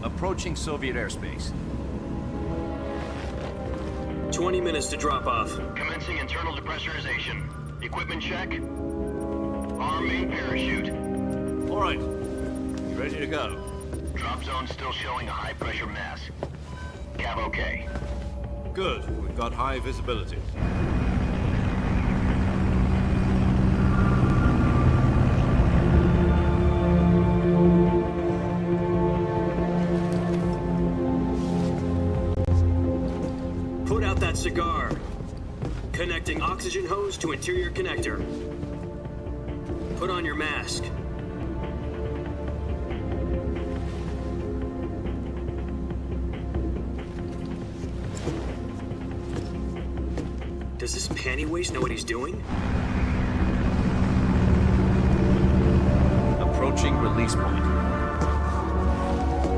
Approaching Soviet airspace. 20 minutes to drop off. Commencing internal depressurization. Equipment check. Arm main parachute. All right. You ready to go? Drop zone still showing a high pressure mass. Cav okay. Good. We've got high visibility. Put out that cigar. Connecting oxygen hose to interior connector. Put on your mask. Does this panty waste know what he's doing? Approaching release point.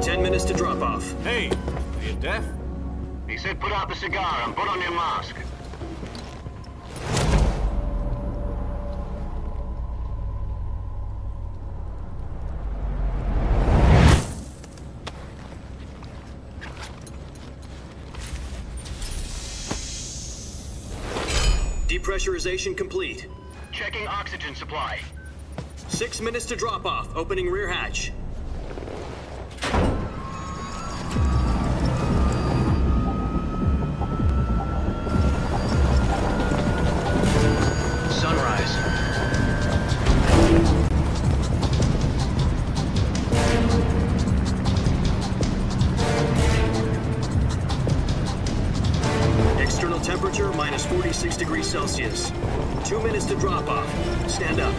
10 minutes to drop off. Hey, are you deaf? He said put out the cigar and put on your mask. Depressurization complete. Checking oxygen supply. 6 minutes to drop off. Opening rear hatch. Sunrise. External temperature minus 46 degrees Celsius. 2 minutes to drop off. Stand up.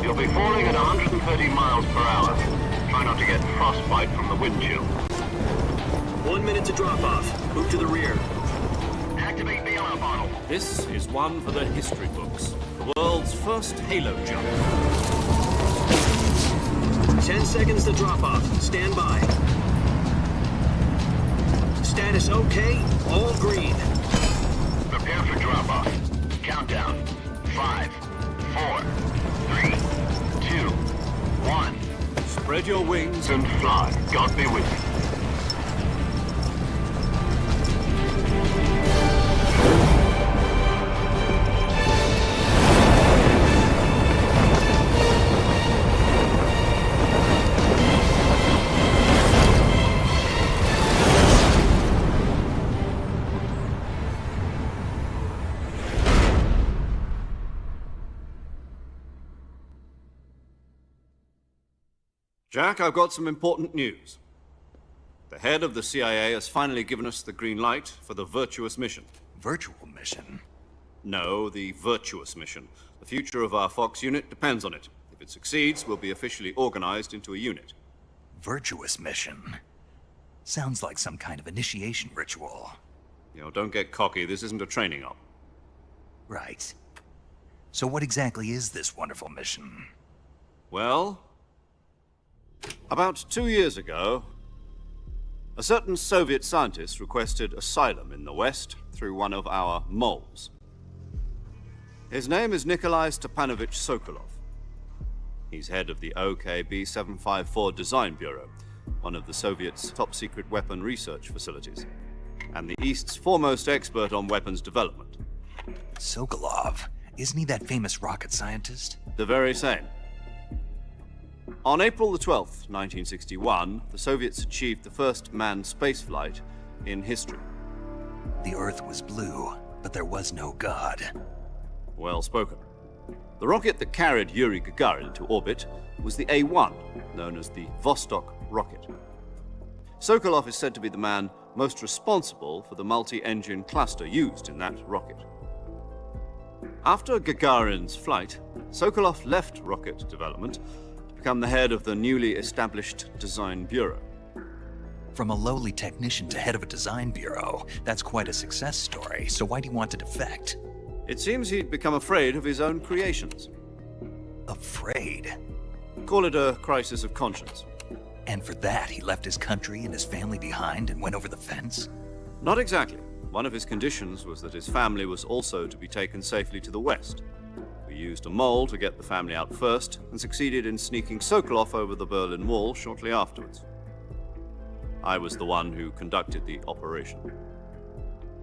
You'll be falling at 130 miles per hour. Try not to get frostbite from the wind chill. 1 minute to drop off. Move to the rear. Activate the air bottle. This is one for the history books. The world's first halo jump. 10 seconds to drop off. Stand by. Status okay. All green. Prepare for drop-off. Countdown. 5, 4, 3, 2, 1. Spread your wings And fly. God be with you. Jack, I've got some important news. The head of the CIA has finally given us the green light for the virtuous mission. Virtual mission? No, the virtuous mission. The future of our Fox unit depends on it. If it succeeds, we'll be officially organized into a unit. Virtuous mission? Sounds like some kind of initiation ritual. You know, don't get cocky. This isn't a training op. Right. So what exactly is this wonderful mission? Well, about 2 years ago, a certain Soviet scientist requested asylum in the West through one of our moles. His name is Nikolai Stepanovich Sokolov. He's head of the OKB 754 Design Bureau, one of the Soviets' top-secret weapon research facilities, and the East's foremost expert on weapons development. Sokolov? Isn't he that famous rocket scientist? The very same. On April the 12th, 1961, the Soviets achieved the first manned spaceflight in history. The Earth was blue, but there was no God. Well spoken. The rocket that carried Yuri Gagarin to orbit was the A-1, known as the Vostok rocket. Sokolov is said to be the man most responsible for the multi-engine cluster used in that rocket. After Gagarin's flight, Sokolov left rocket development to become the head of the newly established Design Bureau. From a lowly technician to head of a design bureau, that's quite a success story, so why do you want to defect? It seems he'd become afraid of his own creations. Afraid? Call it a crisis of conscience. And for that, he left his country and his family behind and went over the fence? Not exactly. One of his conditions was that his family was also to be taken safely to the West. For used a mole to get the family out first and succeeded in sneaking Sokolov over the Berlin Wall shortly afterwards. I was the one who conducted the operation.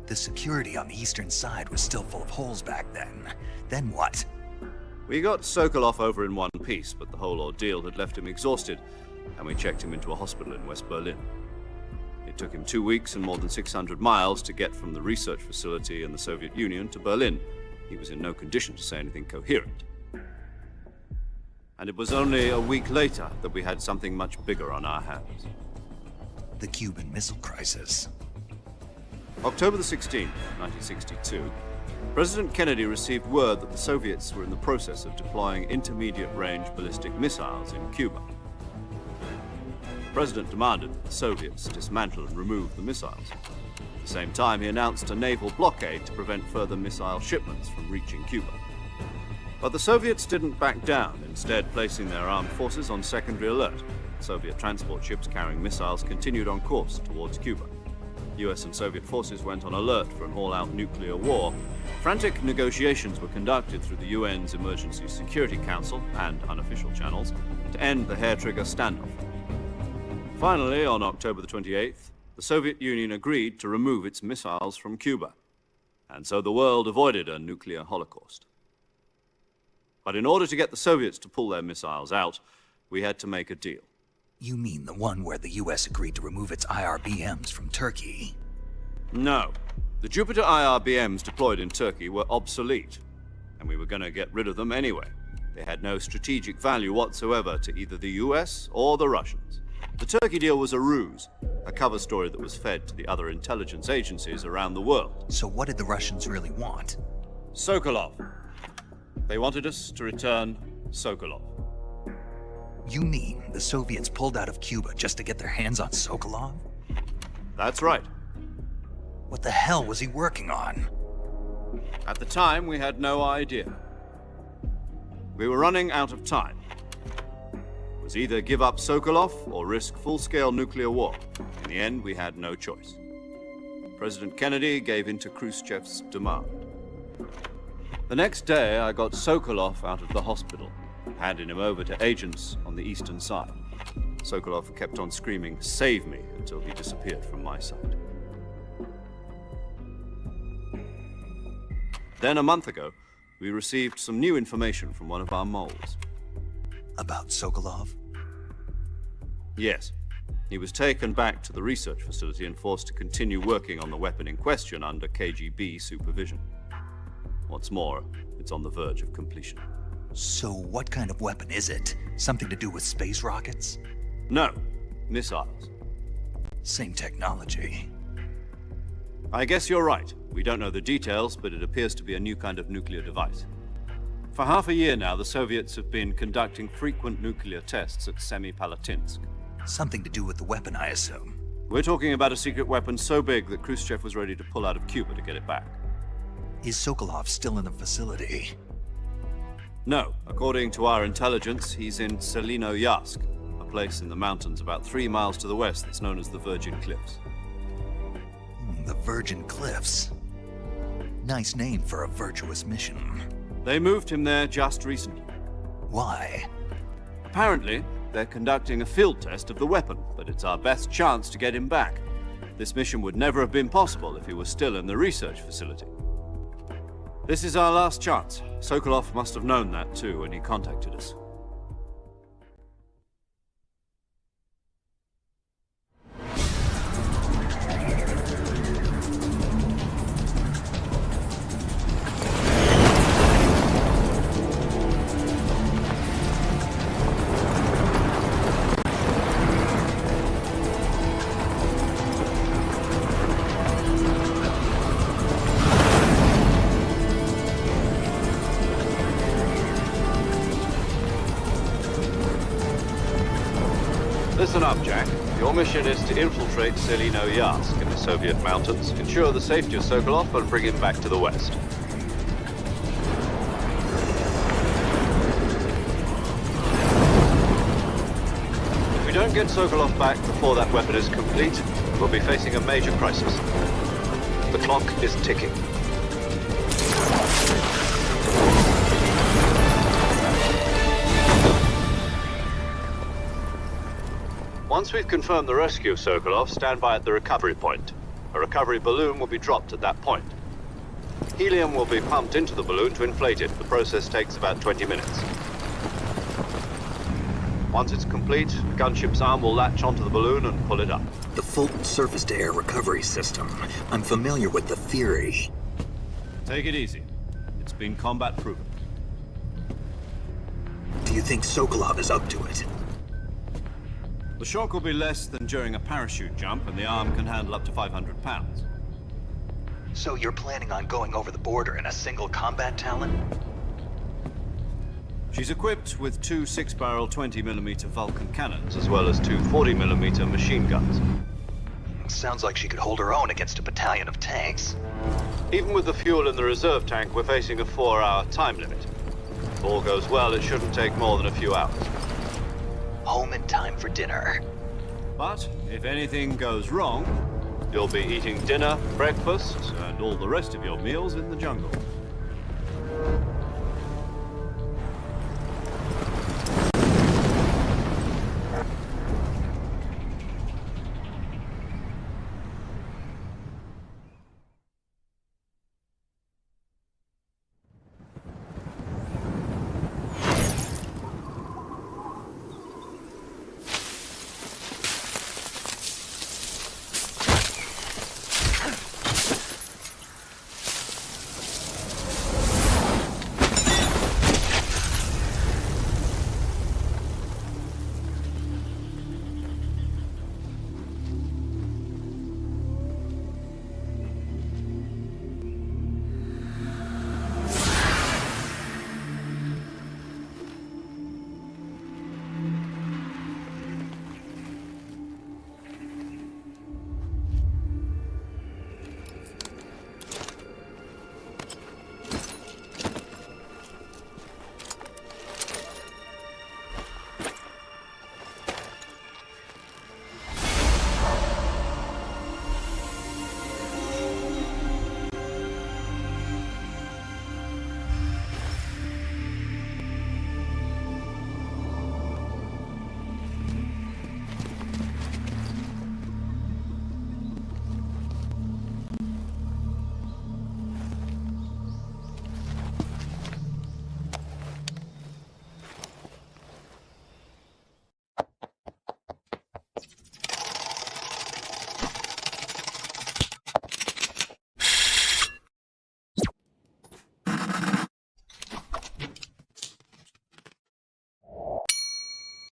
The security on the eastern side was still full of holes back then. Then what? We got Sokolov over in one piece, but the whole ordeal had left him exhausted, and we checked him into a hospital in West Berlin. It took him 2 weeks and more than 600 miles to get from the research facility in the Soviet Union to Berlin. He was in no condition to say anything coherent. And it was only a week later that we had something much bigger on our hands. The Cuban Missile Crisis. October the 16th, 1962, President Kennedy received word that the Soviets were in the process of deploying intermediate-range ballistic missiles in Cuba. The President demanded that the Soviets dismantle and remove the missiles. At the same time, he announced a naval blockade to prevent further missile shipments from reaching Cuba. But the Soviets didn't back down, instead placing their armed forces on secondary alert. Soviet transport ships carrying missiles continued on course towards Cuba. US and Soviet forces went on alert for an all-out nuclear war. Frantic negotiations were conducted through the UN's Emergency Security Council and unofficial channels to end the hair-trigger standoff. Finally, on October the 28th, the Soviet Union agreed to remove its missiles from Cuba, and so the world avoided a nuclear holocaust. But in order to get the Soviets to pull their missiles out, we had to make a deal. You mean the one where the US agreed to remove its IRBMs from Turkey? No. The Jupiter IRBMs deployed in Turkey were obsolete, and we were going to get rid of them anyway. They had no strategic value whatsoever to either the US or the Russians. The Turkey deal was a ruse, a cover story that was fed to the other intelligence agencies around the world. So what did the Russians really want? Sokolov. They wanted us to return Sokolov. You mean the Soviets pulled out of Cuba just to get their hands on Sokolov? That's right. What the hell was he working on? At the time, we had no idea. We were running out of time. It was either give up Sokolov or risk full-scale nuclear war. In the end, we had no choice. President Kennedy gave in to Khrushchev's demand. The next day, I got Sokolov out of the hospital, handing him over to agents on the eastern side. Sokolov kept on screaming, "Save me," until he disappeared from my sight. Then, a month ago, we received some new information from one of our moles. About Sokolov? Yes. He was taken back to the research facility and forced to continue working on the weapon in question under KGB supervision. What's more, it's on the verge of completion. So what kind of weapon is it? Something to do with space rockets? No, missiles. Same technology. I guess you're right. We don't know the details, but it appears to be a new kind of nuclear device. For half a year now, the Soviets have been conducting frequent nuclear tests at Semipalatinsk. Something to do with the weapon, I assume. We're talking about a secret weapon so big that Khrushchev was ready to pull out of Cuba to get it back. Is Sokolov still in the facility? No. According to our intelligence, he's in Selino-Yarsk, a place in the mountains about 3 miles to the west that's known as the Virgin Cliffs. The Virgin Cliffs. Nice name for a virtuous mission. They moved him there just recently. Why? Apparently, they're conducting a field test of the weapon, but it's our best chance to get him back. This mission would never have been possible if he was still in the research facility. This is our last chance. Sokolov must have known that too when he contacted us. Listen up, Jack. Your mission is to infiltrate Selino-Yarsk in the Soviet mountains, ensure the safety of Sokolov, and bring him back to the west. If we don't get Sokolov back before that weapon is complete, we'll be facing a major crisis. The clock is ticking. Once we've confirmed the rescue of Sokolov, stand by at the recovery point. A recovery balloon will be dropped at that point. Helium will be pumped into the balloon to inflate it. The process takes about 20 minutes. Once it's complete, the gunship's arm will latch onto the balloon and pull it up. The full surface-to-air recovery system. I'm familiar with the theory. Take it easy. It's been combat proven. Do you think Sokolov is up to it? The shock will be less than during a parachute jump, and the arm can handle up to 500 pounds. So you're planning on going over the border in a single combat Talon? She's equipped with two 6-barrel 20mm Vulcan cannons, as well as two 40mm machine guns. Sounds like she could hold her own against a battalion of tanks. Even with the fuel in the reserve tank, we're facing a 4-hour time limit. If all goes well, it shouldn't take more than a few hours. Home in time for dinner. But if anything goes wrong, you'll be eating dinner, breakfast, and all the rest of your meals in the jungle.